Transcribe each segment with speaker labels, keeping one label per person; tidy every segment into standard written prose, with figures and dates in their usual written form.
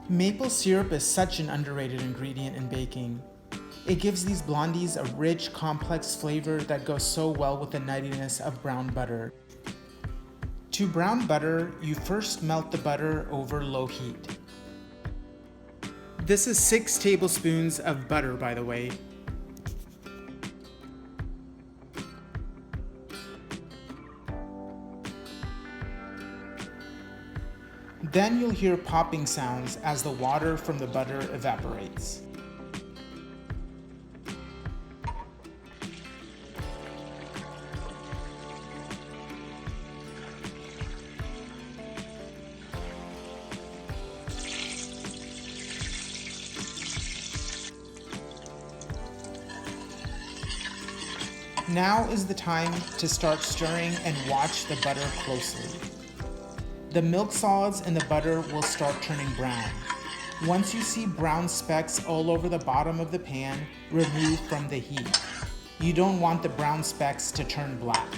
Speaker 1: Maple syrup is such an underrated ingredient in baking. It gives these blondies a rich, complex flavor that goes so well with the nuttiness of brown butter. To brown butter, you first melt the butter over low heat. This is 6 tablespoons of butter, by the way. Then you'll hear popping sounds as the water from the butter evaporates. Now is the time to start stirring and watch the butter closely. The milk solids in the butter will start turning brown. Once you see brown specks all over the bottom of the pan, remove from the heat. You don't want the brown specks to turn black.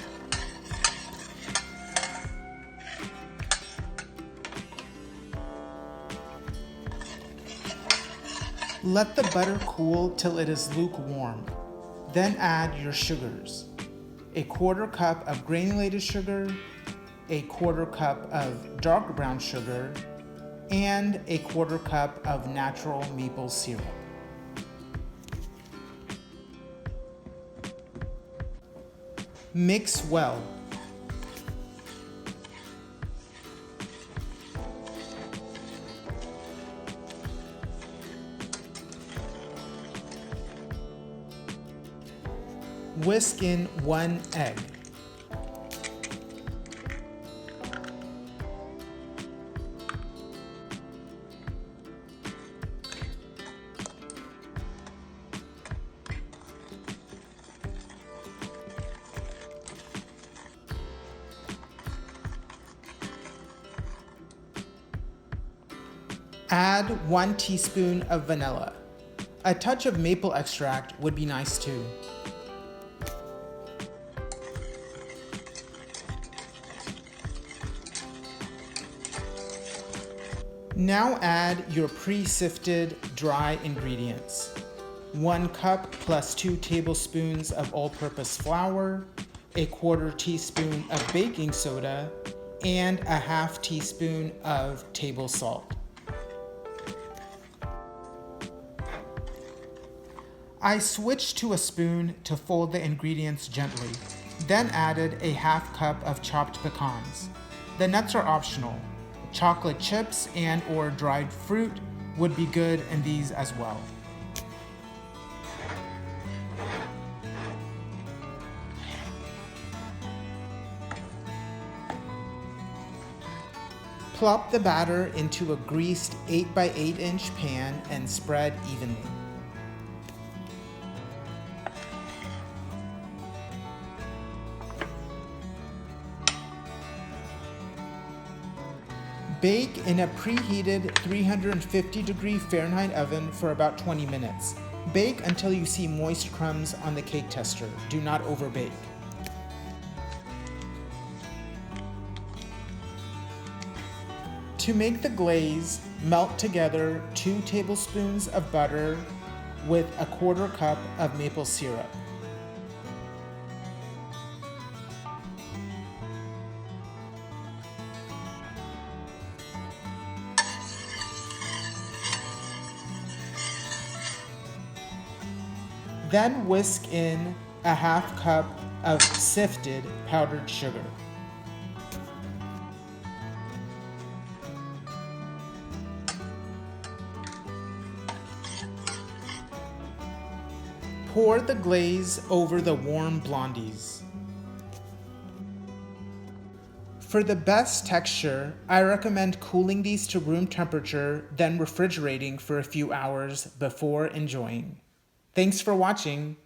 Speaker 1: Let the butter cool till it is lukewarm. Then add your sugars. A 1/4 cup of granulated sugar, a 1/4 cup of dark brown sugar, and a 1/4 cup of natural maple syrup. Mix well. Whisk in 1 egg. Add 1 teaspoon of vanilla. A touch of maple extract would be nice too. Now add your pre-sifted dry ingredients. 1 cup plus 2 tablespoons of all-purpose flour, a 1/4 teaspoon of baking soda, and a 1/2 teaspoon of table salt. I switched to a spoon to fold the ingredients gently, then added a 1/2 cup of chopped pecans. The nuts are optional. Chocolate chips and or dried fruit would be good in these as well. Plop the batter into a greased 8 by 8 inch pan and spread evenly. Bake in a preheated 350-degree Fahrenheit oven for about 20 minutes. Bake until you see moist crumbs on the cake tester. Do not overbake. To make the glaze, melt together 2 tablespoons of butter with a 1/4 cup of maple syrup. Then whisk in a 1/2 cup of sifted powdered sugar. Pour the glaze over the warm blondies. For the best texture, I recommend cooling these to room temperature, then refrigerating for a few hours before enjoying. Thanks for watching.